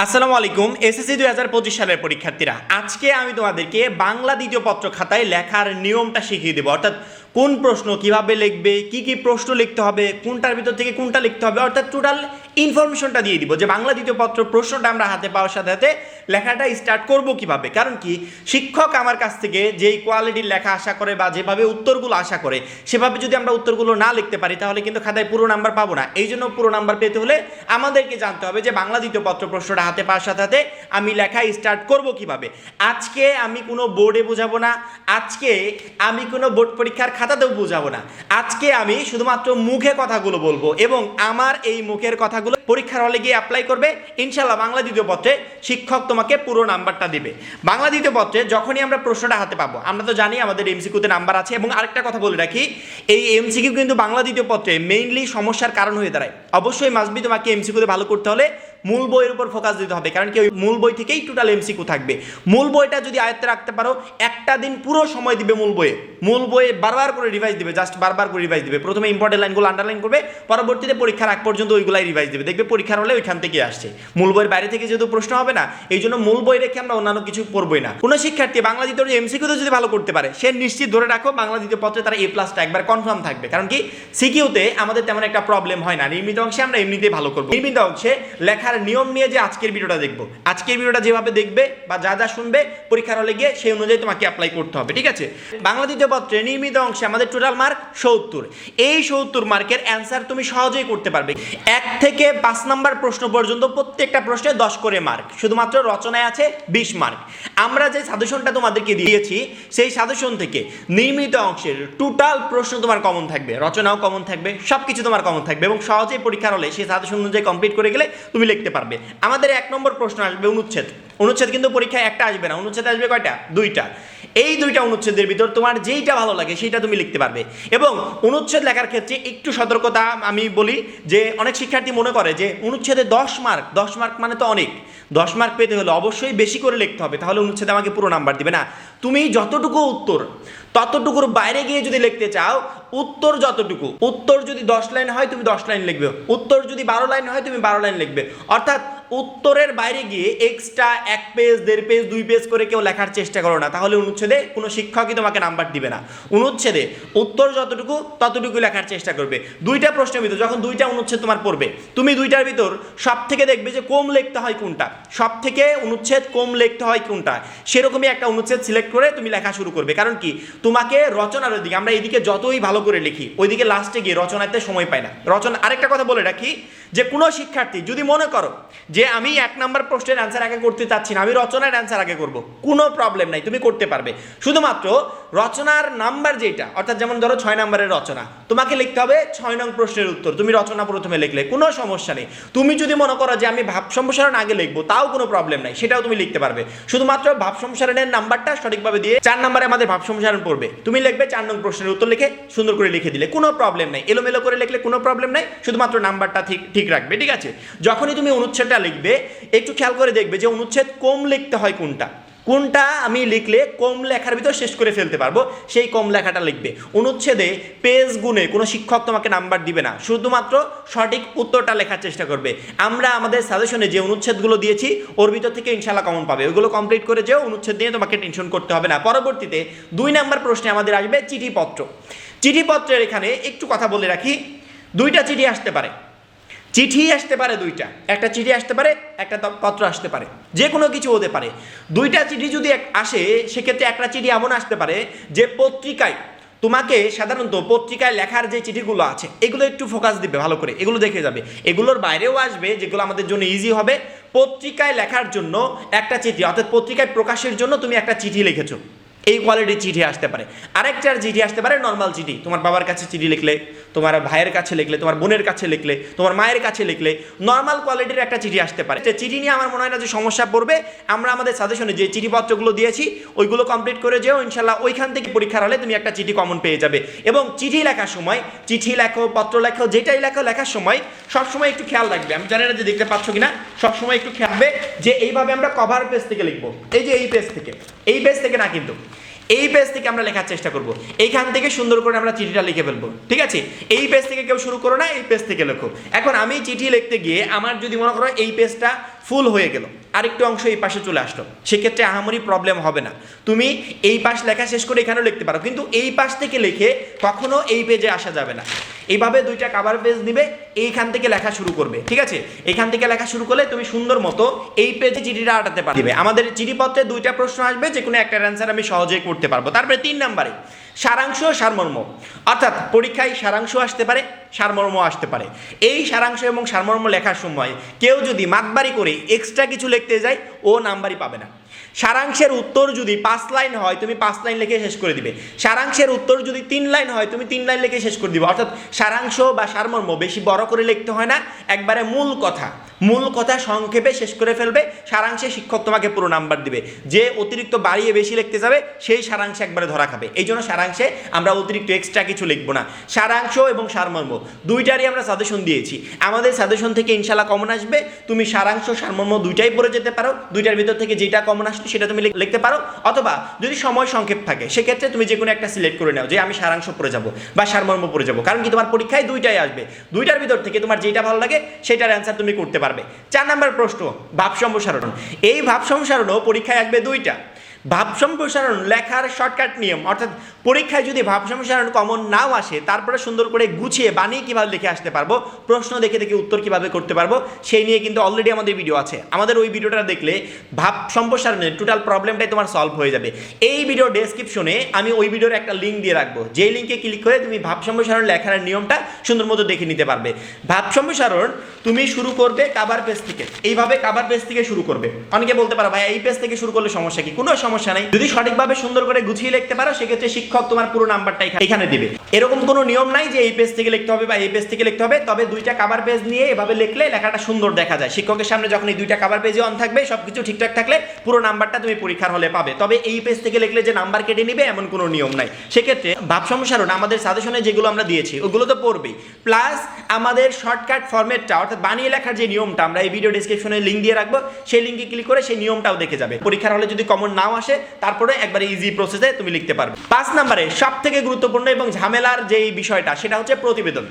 আসসালামু আলাইকুম। এসএসসি 2025 সালের পরীক্ষার্থীরা, আজকে আমি তোমাদেরকে বাংলা দ্বিতীয় পত্র খাতায় লেখার নিয়মটা শিখিয়ে দেবো। অর্থাৎ কোন প্রশ্ন কিভাবে লিখবে, কি কি প্রশ্ন লিখতে হবে, কোনটার ভিতর থেকে কোনটা লিখতে হবে, অর্থাৎ টোটাল ইনফরমেশনটা দিয়ে দিব যে বাংলা দ্বিতীয় পত্র প্রশ্নটা আমরা হাতে পাওয়ার সাথে সাথে লেখাটা স্টার্ট করব কিভাবে। কারণ কি, শিক্ষক আমার কাছ থেকে যেই কোয়ালিটির লেখা আশা করে বা যেভাবে উত্তরগুলো আশা করে সেভাবে যদি আমরা উত্তরগুলো না লিখতে পারি তাহলে কিন্তু খাতায় পুরো নাম্বার পাবো না। এই জন্য পুরো নাম্বার পেতে হলে আমাদেরকে জানতে হবে যে বাংলা দ্বিতীয় পত্র প্রশ্নটা হাতে পাওয়ার সাথে সাথে আমি লেখা স্টার্ট করব কিভাবে। আজকে আমি কোনো বোর্ডে বোঝাবো না, আজকে আমি কোনো বোর্ড পরীক্ষার খাতাতেও বোঝাবো না। আজকে আমি শুধুমাত্র মুখে কথাগুলো বলবো এবং আমার এই মুখের কথাগুলো পরীক্ষার হলে গিয়ে অ্যাপ্লাই করবে। ইনশাল্লাহ বাংলা দ্বিতীয় পত্রে শিক্ষক তোমাকে পুরো নাম্বারটা দিবে। বাংলা দ্বিতীয় পত্রে যখনই আমরা প্রশ্নটা হাতে পাবো, আমরা তো জানি আমাদের এমসিকিউতে নাম্বার আছে। এবং আরেকটা কথা বলে রাখি, এই এমসিকিউ কিন্তু বাংলা দ্বিতীয় পত্রে মেইনলি সমস্যার কারণ হয়ে দাঁড়ায়। অবশ্যই মাসবি তোমাকে এমসিকিউতে ভালো করতে হলে মূল বইয়ের উপর ফোকাস দিতে হবে, কারণ কি ওই মূল বই থেকেই টোটাল এমসিকিউ থাকবে। মূল বইটা যদি আয়ত্তে রাখতে পারো, একটা দিন পুরো সময় দিবে মূল বইয়ে বারবার করে রিভাইজ দিবে, জাস্ট বারবার করে রিভাইজ দিবে। প্রথমে ইম্পর্টেন্ট লাইনগুলো আন্ডারলাইন করবে, পরবর্তীতে পরীক্ষার আগ পর্যন্ত ওইগুলাই রিভাইজ দিবে। দেখবে পরীক্ষার হলে ওইখান থেকে আসছে, মূল বইয়ের বাইরে থেকে যেহেতু প্রশ্ন হবে না, এই জন্য মূল বই রেখে আমরা অন্যান্য কিছু পড়বই না। কোনো শিক্ষার্থী বাংলা দ্বিতীয় এমসিকিউতে যদি ভালো করতে পারে, সে নিশ্চিত ধরে রাখো বাংলা দ্বিতীয় পত্রে তারা A+টা একবার কনফার্ম থাকবে। কারণ কি, সিকিউতে আমাদের তেমন একটা প্রবলেম হয় না, নির্মিত অংশে আমরা এমনিতেই ভালো করবো। নির্মিত অংশে লেখার নিয়ম নিয়ে যে আজকের ভিডিওটা দেখবো, আজকের ভিডিওটা যেভাবে দেখবে বা যা যা শুনবে পরীক্ষার হলে গিয়ে সেই অনুযায়ী তোমাকে অ্যাপ্লাই করতে হবে, ঠিক আছে? বাংলা দ্বিতীয় পত্রে নির্মিত অংশে আমাদের টোটাল মার্ক 70। এই 70 মার্কের অ্যান্সার তুমি সহজেই করতে পারবে। 1 থেকে 5 নাম্বার প্রশ্ন পর্যন্ত প্রত্যেকটা প্রশ্নে 10 করে মার্ক, শুধুমাত্র রচনায় আছে 20 মার্ক। আমরা যে সাজেশনটা তোমাদেরকে দিয়েছি সেই সাজেশন থেকে নির্মিত অংশের টোটাল প্রশ্ন তোমার কমন থাকবে, রচনাও কমন থাকবে, সব কিছু তোমার কমন থাকবে এবং সহজেই পরীক্ষার হলে সেই সাজেশন অনুযায়ী কমপ্লিট করে গেলে তুমি লিখতে পারবে। আমাদের 1 নম্বর প্রশ্ন আসবে অনুচ্ছেদ। অনুচ্ছেদ কিন্তু পরীক্ষায় একটা আসবে না, অনুচ্ছেদ আসবে কয়টা? 2টা। এই 2টা অনুচ্ছেদের ভিতর তোমার যেইটা ভালো লাগে সেইটা তুমি লিখতে পারবে। এবং অনুচ্ছেদ লেখার ক্ষেত্রে একটু সতর্কতা আমি বলি যে অনেক শিক্ষার্থী মনে করে যে অনুচ্ছেদে 10 মার্ক মানে তো অনেক, 10 মার্ক পেতে হলে অবশ্যই বেশি করে লিখতে হবে, তাহলে অনুচ্ছেদে আমাকে পুরো নাম্বার দিবে না। তুমি যতটুকু উত্তর ততটুকুর বাইরে গিয়ে যদি লিখতে চাও, উত্তর যতটুকু, উত্তর যদি 10 লাইন হয় তুমি 10 লাইন লিখবে, উত্তর যদি 12 লাইন হয় তুমি 12 লাইন লিখবে। অর্থাৎ উত্তরের বাইরে গিয়ে এক্সট্রা 1 পেজ 1.5 পেজ 2 পেজ করে কেউ লেখার চেষ্টা করো না, তাহলে অনুচ্ছেদে কোনো শিক্ষকই তোমাকে নাম্বার দিবে না। অনুচ্ছেদে উত্তর যতটুকু ততটুকু লেখার চেষ্টা করবে। 2টা প্রশ্নের ভিতর যখন 2টা অনুচ্ছেদ তোমার পড়বে, তুমি 2টার ভিতর সব থেকে দেখবে যে কম লিখতে হয় কোনটা, সব থেকে অনুচ্ছেদ কম লিখতে হয় কোনটা, সেরকমই একটা অনুচ্ছেদ সিলেক্ট করে তুমি লেখা শুরু করবে। কারণ কি, তোমাকে রচনার ওইদিকে, আমরা এইদিকে যতই ভালো করে লিখি ওইদিকে লাস্টে গিয়ে রচনাতে সময় পাই না। আরেকটা কথা বলে রাখি যে কোনো শিক্ষার্থী যদি মনে করো যে আমি 1 নাম্বার প্রশ্নের অ্যান্সার আগে করতে চাচ্ছি না, আমি রচনার অ্যান্সার আগে করব, কোনো প্রবলেম নাই, তুমি করতে পারবে। শুধুমাত্র রচনার নাম্বার যেটা, অর্থাৎ যেমন ধরো 6 নাম্বারের রচনা, তোমাকে লিখতে হবে 6 নং প্রশ্নের উত্তর, তুমি রচনা প্রথমে লিখলে কোনো সমস্যা নেই। তুমি যদি মনে করো যে আমি ভাব সম্প্রসারণ আগে লিখবো, তাও কোনো প্রবলেম নাই, সেটাও তুমি লিখতে পারবে। শুধুমাত্র ভাব সম্প্রসারণের নাম্বারটা সঠিকভাবে দিয়ে 4 নাম্বারে আমাদের ভাব সম্প্রসারণ পড়বে, তুমি লিখবে 4 নং প্রশ্নের উত্তর লিখে সুন্দর করে লিখে দিলে কোনো প্রবলেম নাই। এলোমেলো করে লিখলে কোনো প্রবলেম নাই, শুধুমাত্র নাম্বারটা ঠিক রাখবে, ঠিক আছে? যখনই তুমি অনুচ্ছেদটা লিখবে একটু খেয়াল করে দেখবে যে অনুচ্ছেদ কম লিখতে হয় কোনটা আমি লিখলে কম লেখার ভিতর শেষ করে ফেলতে পারবো, সেই কম লেখাটা লিখবে। অনুচ্ছেদে পেজ গুণে কোনো শিক্ষক তোমাকে নাম্বার দিবে না, শুধুমাত্র সঠিক উত্তরটা লেখার চেষ্টা করবে। আমরা আমাদের সাজেশনে যে অনুচ্ছেদগুলো দিয়েছি ওর ভিতর থেকে ইনশাল্লাহ কমন পাবে, ওইগুলো কমপ্লিট করে যেও, অনুচ্ছেদ নিয়ে তোমাকে টেনশন করতে হবে না। পরবর্তীতে 2 নাম্বার প্রশ্নে আমাদের আসবে চিঠিপত্রের এখানে একটু কথা বলে রাখি, 2টা চিঠি আসতে পারে, 2টা, একটা চিঠি আসতে পারে, একটা পত্র আসতে পারে, যে কোনো কিছু হতে পারে। 2টা চিঠি যদি আসে সেক্ষেত্রে একটা চিঠি এমন আসতে পারে যে পত্রিকায়, তোমাকে সাধারণত পত্রিকায় লেখার যে চিঠিগুলো আছে এগুলো একটু ফোকাস দিবে, ভালো করে এগুলো দেখে যাবে। এগুলোর বাইরেও আসবে যেগুলো আমাদের জন্য ইজি হবে। পত্রিকায় লেখার জন্য একটা চিঠি, অর্থাৎ পত্রিকায় প্রকাশের জন্য তুমি একটা চিঠি লিখেছো, এই কোয়ালিটির চিঠি আসতে পারে। আরেকটার চিঠি আসতে পারে নর্মাল চিঠি, তোমার বাবার কাছে চিঠি লিখলে, তোমার ভাইয়ের কাছে লিখলে, তোমার বোনের কাছে লিখলে, তোমার মায়ের কাছে লিখলে, নর্মাল কোয়ালিটির একটা চিঠি আসতে পারে। চিঠি নিয়ে আমার মনে হয় না যে সমস্যা পড়বে। আমরা আমাদের সাজেশনে যে চিঠিপত্রগুলো দিয়েছি ওইগুলো কমপ্লিট করে যেও, ইনশাল্লাহ ওইখান থেকে পরীক্ষার হলে তুমি একটা চিঠি কমন পেয়ে যাবে। এবং চিঠি লেখার সময়, চিঠি লেখো, পত্র লেখো, যেটাই লেখার সময় সবসময় একটু খেয়াল রাখবে, আমি জানি না যে দেখতে পাচ্ছ কিনা, সবসময় একটু খেয়াল রাখবে যে এইভাবে আমরা কভার পেজ থেকে লিখবো, এই যে এই পেজ থেকে না, কিন্তু এই পেজ থেকে আমরা লেখার চেষ্টা করব, এইখান থেকে সুন্দর করে আমরা চিঠিটা লিখে ফেলবো, ঠিক আছে? এই পেজ থেকে কেউ শুরু করো না, এই পেজ থেকে লেখো। এখন আমি চিঠি লিখতে গিয়ে আমার যদি মনে করো এই পেজটা ফুল হয়ে গেল, আরেকটু অংশ এই পাশে চলে আসলো, সেক্ষেত্রে আহামরি প্রবলেম হবে না। তুমি এই পাশ লেখা শেষ করে এখানেও লিখতে পারো, কিন্তু এই পাশ থেকে লিখে কখনো এই পেজে আসা যাবে না। এইভাবে দুইটা কাভার পেজ নিবে, এইখান থেকে লেখা শুরু করবে, ঠিক আছে? এখান থেকে লেখা শুরু করলে তুমি সুন্দর মতো এই পেজে চিঠিটা আটাতে পারবে। আমাদের চিঠিপত্রে দুইটা প্রশ্ন আসবে, যে কোনো একটার অ্যান্সার আমি সহজেই করতে পারবো। তারপরে 3 নম্বরে সারাংশ সারমর্ম, অর্থাৎ পরীক্ষায় সারাংশ আসতে পারে, সারমর্ম আসতে পারে। এই সারাংশ এবং সারমর্ম লেখার সময় কেউ যদি মাতবাড়ি করে এক্সট্রা কিছু লিখতে যায়, ও নাম্বারই পাবে না। সারাংশের উত্তর যদি 5 লাইন হয়, তুমি 5 লাইন লিখে শেষ করে দিবে। সারাংশের উত্তর যদি 3 লাইন হয়, তুমি 3 লাইন লিখে শেষ করে দিবে। অর্থাৎ সারাংশ বা সারমর্ম বেশি বড় করে লিখতে হয় না, একবারে মূল কথা সংক্ষেপে শেষ করে ফেলবে। সারাংশে শিক্ষক তোমাকে পুরো নাম্বার দিবে। যে অতিরিক্ত বাড়িয়ে বেশি লিখতে যাবে, সেই সারাংশে একবারে ধরা খাবে। এই জন্য সারাংশে আমরা অতিরিক্ত এক্সট্রা কিছু লিখবো না। সারাংশ এবং সারমর্ম দুইটারই আমরা সাজেশন দিয়েছি। আমাদের সাজেশন থেকে ইনশাল্লাহ কমন আসবে। তুমি সারাংশ সারমর্ম দুইটাই পড়ে যেতে পারো। দুইটার ভিতর থেকে যেটা কমন আসলে সেটা তুমি লিখতে পারো, অথবা যদি সময় সংক্ষেপ থাকে সেক্ষেত্রে তুমি যে কোনো একটা সিলেক্ট করে নাও, যে আমি সারাংশ পড়ে যাব বা সারমর্ম পড়ে যাব। কারণ কি, তোমার পরীক্ষায় দুইটাই আসবে, দুইটার ভিতর থেকে তোমার যেটা ভালো লাগে সেটার অ্যান্সার তুমি করতে পারবে। 4 নম্বর প্রশ্ন, ভাব সম্প্রসারণ। এই ভাব সম্প্রসারণও পরীক্ষায় আসবে দুইটা। ভাব সম্প্রসারণ লেখার শর্টকাট নিয়ম, অর্থাৎ পরীক্ষায় যদি ভাব সম্প্রসারণ কমন নাও আসে, তারপরে সুন্দর করে গুছিয়ে বানিয়ে কীভাবে লিখে আসতে পারবো, প্রশ্ন দেখে দেখে উত্তর কীভাবে করতে পারবো, সেই নিয়ে কিন্তু অলরেডি আমাদের ভিডিও আছে। আমাদের ওই ভিডিওটা দেখলে ভাব সম্প্রসারণের টোটাল প্রবলেমটাই তোমার সলভ হয়ে যাবে। এই ভিডিও ডেসক্রিপশনে আমি ওই ভিডিওর একটা লিঙ্ক দিয়ে রাখবো, যেই লিঙ্কে ক্লিক করে তুমি ভাব সম্প্রসারণ লেখার নিয়মটা সুন্দর মতো দেখে নিতে পারবে। ভাব সম্প্রসারণ তুমি শুরু করবে কাভার পেজ থেকে, এইভাবে কাভার পেজ থেকে শুরু করবে। অনেকে বলতে পারো ভাই এই পেজ থেকে শুরু করলে সমস্যা কি? কোনো সমস্যা নাই, যদি সঠিকভাবে সুন্দর করে গুছিয়ে লিখতে পারো সেক্ষেত্রে শিক্ষক তোমার পুরো নাম্বারটা এখানে দিবে। এরকম কোনো নিয়ম নাই যে এই পেজ থেকে লিখতে হবে বা এই পেজ থেকে লিখতে হবে, তবে দুইটা কাভার পেজ নিয়ে এভাবে লিখলে লেখাটা সুন্দর দেখা যায়। শিক্ষকের সামনে যখন এই দুইটা কাভার পেজে অন থাকবে, সবকিছু ঠিকঠাক থাকলে পুরো নাম্বারটা তুমি পরীক্ষার হলে পাবে। তবে এই পেজ থেকে লিখলে যে নাম্বার কেটে নিবে এমন কোনো নিয়ম নাই। সেক্ষেত্রে ভাব সম্প্রসারণ আমাদের সাজেশনে যেগুলো আমরা দিয়েছি ওগুলো তো পড়বেই, প্লাস আমাদের শর্টকাট ফরম্যাটটা অর্থাৎ বানিয়ে লেখার যে নিয়মটা আমরা এই ভিডিও ডেসক্রিপশনে লিঙ্ক দিয়ে রাখবো, সেই লিঙ্কে ক্লিক করে সেই নিয়মটাও দেখে যাবে। পরীক্ষার হলে যদি কমন নাও আসে, তারপরে একবারে ইজি প্রসেসে তুমি লিখতে পারবে। 5 নম্বরে সবথেকে গুরুত্বপূর্ণ এবং ঝামেলার যেই বিষয়টা, সেটা হচ্ছে প্রতিবেদন।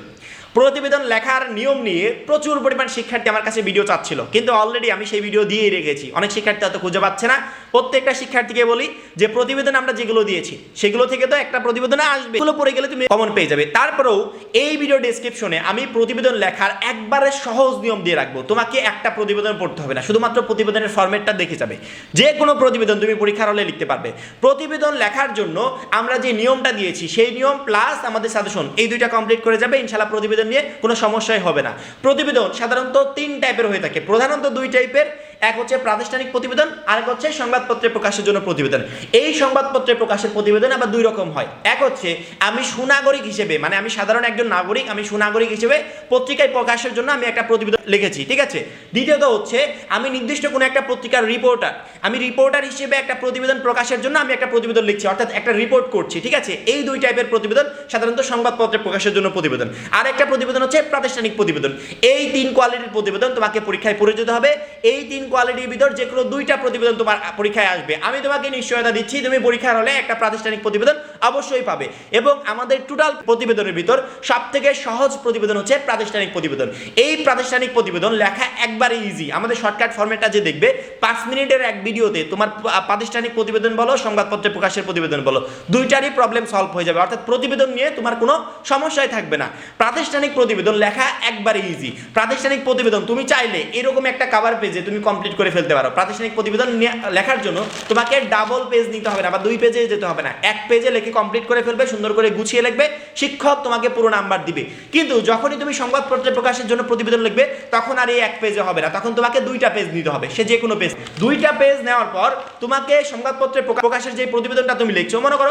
প্রতিবেদন লেখার নিয়ম নিয়ে প্রচুর পরিমাণ শিক্ষার্থী আমার কাছে ভিডিও চাচ্ছিল, কিন্তু অলরেডি আমি সেই ভিডিও দিয়েই রেখেছি। অনেক শিক্ষার্থী হয়তো খুঁজে পাচ্ছে না। প্রত্যেকটা শিক্ষার্থীকে বলি যে প্রতিবেদন আমরা যেগুলো দিয়েছি সেগুলো থেকে তো একটা প্রতিবেদন আসবে, এগুলো পড়ে গেলে তুমি কমন পেয়ে যাবে। তারপরেও এই ভিডিও ডেসক্রিপশনে আমি প্রতিবেদন লেখার একবারে সহজ নিয়ম দিয়ে রাখবো। তোমাকে একটা প্রতিবেদন পড়তে হবে না, শুধুমাত্র প্রতিবেদনের ফরম্যাটটা দেখে যাবে। যে কোনো প্রতিবেদন তুমি পরীক্ষার হলে লিখতে পারবে। প্রতিবেদন লেখার জন্য আমরা যে নিয়মটা দিয়েছি সেই নিয়ম প্লাস আমাদের সাজেশন, এই দুইটা কমপ্লিট করে যাবে ইনশাআল্লাহ। প্রতিবেদন নিয়ে কোনো সমস্যাই হবে না। প্রতিবেদন সাধারণত 3 টাইপের হয়ে থাকে, প্রধানত 2 টাইপের। এক হচ্ছে প্রাতিষ্ঠানিক প্রতিবেদন, আরেক হচ্ছে সংবাদপত্রে প্রকাশের জন্য প্রতিবেদন। এই সংবাদপত্রে প্রকাশের প্রতিবেদন আবার 2 রকম হয়। এক হচ্ছে আমি সুনাগরিক হিসেবে, মানে আমি সাধারণ একজন নাগরিক, আমি সুনাগরিক হিসেবে পত্রিকায় প্রকাশের জন্য আমি একটা প্রতিবেদন লিখেছি, ঠিক আছে। দ্বিতীয়ত হচ্ছে আমি নির্দিষ্ট কোনো একটা পত্রিকার রিপোর্টার, আমি রিপোর্টার হিসেবে একটা প্রতিবেদন প্রকাশের জন্য আমি একটা প্রতিবেদন লিখছি, অর্থাৎ একটা রিপোর্ট করছি, ঠিক আছে। এই 2 টাইপের প্রতিবেদন সাধারণত সংবাদপত্রে প্রকাশের জন্য প্রতিবেদন। আর একটা প্রতিবেদন হচ্ছে প্রাতিষ্ঠানিক প্রতিবেদন। এই 3 কোয়ালিটির প্রতিবেদন তোমাকে পরীক্ষায় পড়ে যেতে হবে। এই 3 কোয়ালিটির ভিতর যে কোনো 2টা প্রতিবেদন তোমার পরীক্ষায় আসবে। আমি তোমাকে নিশ্চয়তা দিচ্ছি তুমি পরীক্ষার হলে একটা প্রাতিষ্ঠানিক প্রতিবেদন অবশ্যই পাবে। এবং আমাদের টোটাল প্রতিবেদনের ভিতর সবথেকে সহজ প্রতিবেদন হচ্ছে প্রাতিষ্ঠানিক প্রতিবেদন। এই প্রাতিষ্ঠানিক প্রতিবেদন লেখা একবারে ইজি। আমাদের শর্টকাট ফরম্যাটটা যে দেখবে 5 মিনিটের এক ভিডিওতে তোমার প্রাতিষ্ঠানিক প্রতিবেদন বলো, সংবাদপত্রে প্রকাশের প্রতিবেদন বলো, দুইটারই প্রবলেম সলভ হয়ে যাবে। অর্থাৎ প্রতিবেদন নিয়ে তোমার কোনো সমস্যাই থাকবে না। প্রাতিষ্ঠানিক প্রতিবেদন লেখা একবারে ইজি। প্রাতিষ্ঠানিক প্রতিবেদন তুমি চাইলে এরকম একটা কভার পেজে তুমি কমপ্লিট করে ফেলতে পারো। প্রাতিষ্ঠানিক প্রতিবেদন লেখার জন্য তোমাকে ডাবল পেজ নিতে হবে না বা 2 পেজে যেতে হবে না, 1 পেজে লিখে কমপ্লিট করে ফেলবে, সুন্দর করে গুছিয়ে লিখবে, শিক্ষক তোমাকে পুরো নাম্বার দিবে। কিন্তু যখনই তুমি সংবাদপত্রে প্রকাশের জন্য প্রতিবেদন লিখবে তখন আর এই 1 পেজে হবে না, তখন তোমাকে 2টা পেজ নিতে হবে, সে যে কোনো পেজ। 2টা পেজ নেওয়ার পর তোমাকে সংবাদপত্রে প্রকাশের যে প্রতিবেদনটা তুমি লিখছো, মনে করো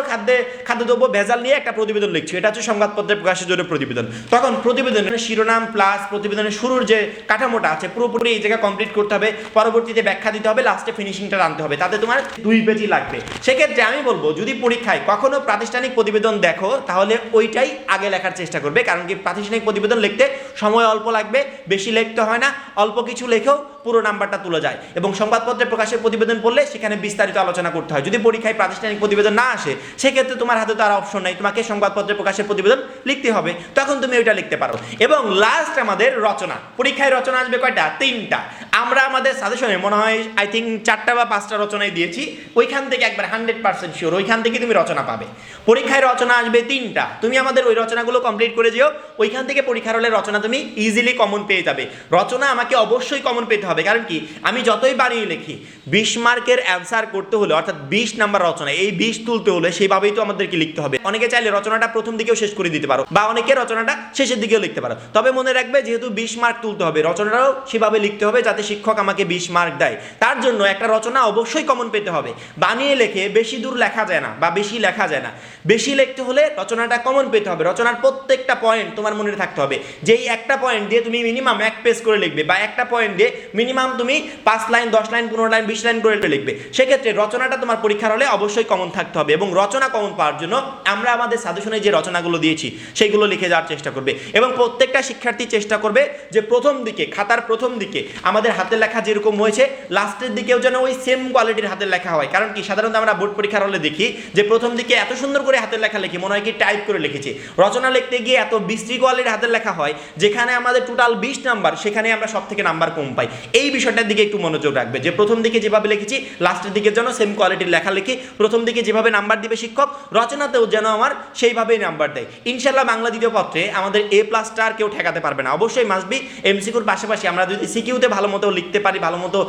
খাদ্যদ্রব্য ভেজাল নিয়ে একটা প্রতিবেদন লিখছো, এটা হচ্ছে সংবাদপত্রে প্রকাশের জন্য প্রতিবেদন। তখন প্রতিবেদনের শিরোনাম প্লাস প্রতিবেদনের শুরুর যে কাঠামোটা আছে পুরোপুরি এই জায়গা কমপ্লিট করতে হবে, পরবর্তীতে ব্যাখ্যা দিতে হবে, লাস্টে ফিনিশিংটা আনতে হবে, তাতে তোমার 2 পেজই লাগবে। সেক্ষেত্রে আমি বলবো যদি পরীক্ষায় কখনো প্রাতিষ্ঠানিক প্রতিবেদন দেখো তাহলে ওইটাই আগে লেখার চেষ্টা করবে। কারণ কি প্রাতিষ্ঠানিক প্রতিবেদন লিখতে সময় অল্প লাগবে, বেশি লিখতে হয় না, অল্প কিছু লেখেও পুরো নাম্বারটা তুলে যায়। এবং সংবাদপত্রে প্রকাশের প্রতিবেদন পড়লে সেখানে বিস্তারিত আলোচনা করতে হয়। যদি পরীক্ষায় প্রাতিষ্ঠানিক প্রতিবেদন না আসে সেক্ষেত্রে তোমার হাতে তো আর অপশন নাই, তোমাকে সংবাদপত্রে প্রকাশের প্রতিবেদন লিখতে হবে, তখন তুমি ওইটা লিখতে পারো। এবং লাস্ট আমাদের রচনা, পরীক্ষায় রচনা আসবে কয়টা? 3টা। আমরা আমাদের সাজেশনে মনে হয় আই থিঙ্ক 4টা বা 5টা রচনায় দিয়েছি, ওইখান থেকে একবার 100% শিওর ওইখান থেকে তুমি রচনা পাবে। পরীক্ষায় রচনা আসবে 3টা, তুমি আমাদের ওই রচনাগুলো কমপ্লিট করে যেও, ওইখান থেকে পরীক্ষার হলে রচনা তুমি ইজিলি কমন পেয়ে যাবে। রচনা আমাকে অবশ্যই কমন পেতে হবে, কারণ কি আমি যতই বানিয়ে লিখি 20 মার্কের অ্যান্সার করতে হলে অর্থাৎ 20 নাম্বার রচনা, এই 20 তুলতে হলে সেইভাবেই তো আমাদেরকে লিখতে হবে। অনেকে চাইলে রচনাটা প্রথম দিকেও শেষ করে দিতে পারো, বা অনেকে রচনাটা শেষের দিকেও লিখতে পারো। তবে মনে রাখবে যেহেতু 20 মার্ক তুলতে হবে, রচনাটাও সেভাবে লিখতে হবে যাতে শিক্ষক আমাকে 20 মার্ক দেয়। তার জন্য একটা রচনা অবশ্যই কমন পেতে হবে। বানিয়ে লেখে বেশি দূর লেখা যায় না বা বেশি লেখা যায় না, বেশি লিখতে হলে রচনাটা কমন পেতে হবে। রচনার প্রত্যেকটা পয়েন্ট তোমার মনে থাকতে হবে, যেই একটা পয়েন্ট দিয়ে তুমি মিনিমাম 1 পেজ করে লিখবে, বা একটা পয়েন্ট দিয়ে মিনিমাম তুমি 5 লাইন 10 লাইন 15 লাইন 20 লাইন করে লিখবে। সেক্ষেত্রে রচনাটা তোমার পরীক্ষার হলে অবশ্যই কমন থাকতে হবে। এবং রচনা কমন পাওয়ার জন্য আমরা আমাদের সাজেশনে যে রচনাগুলো দিয়েছি সেইগুলো লিখে যাওয়ার চেষ্টা করবে। এবং প্রত্যেকটা শিক্ষার্থী চেষ্টা করবে যে প্রথম দিকে, খাতার প্রথম দিকে আমাদের হাতের লেখা যেরকম হয়েছে লাস্টের দিকেও যেন ওই সেম কোয়ালিটির হাতের লেখা হয়। কারণ কি সাধারণত আমরা বোর্ড পরীক্ষার হলে দেখি যে প্রথম দিকে এত সুন্দর করে হাতের লেখা লিখি, মনে হয় কি টাইপ করে লিখেছি। রচনা লিখতে গিয়ে এত বিশ্রী কোয়ালিটির হাতের লেখা হয়, যেখানে আমাদের টোটাল 20 নাম্বার, সেখানে আমরা সব থেকে নাম্বার কম পাই। এই বিষয়টার দিকে একটু মনোযোগ রাখবে যে প্রথম দিকে যেভাবে লিখেছি লাস্টের দিকে যেন সেম কোয়ালিটির লেখা লিখি। প্রথম দিকে যেভাবে নাম্বার দিবে শিক্ষক, রচনাতেও যেন আমার সেইভাবেই নাম্বার দেয়। ইনশাল্লাহ বাংলা দ্বিতীয় পত্রে আমাদের A+ আর কেউ ঠেকাতে পারবে না। অবশ্যই মাস্ট বি এমসিকিউর পাশাপাশি আমরা যদি সিকিউতে ভালো মতো লিখতে পারি, ভালো মতো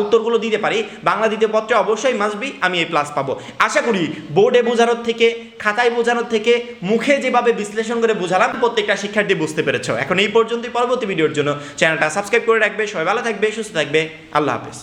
উত্তরগুলো দিতে পারি, বাংলা দ্বিতীয় পত্রে অবশ্যই মাস্ট বি আমি A+ পাবো। আশা করি বোর্ডে বোঝানোর থেকে, খাতায় বোঝানোর থেকে মুখে যেভাবে বিশ্লেষণ করে বোঝালাম প্রত্যেকটা শিক্ষার্থী বুঝতে পেরেছো। এখন এই পর্যন্তই, পরবর্তী ভিডিওর জন্য চ্যানেলটা সাবস্ক্রাইব করে রাখবে। সবাই ভালো থাকবে, সুস্থ থাকবে, আল্লাহ হাফেজ।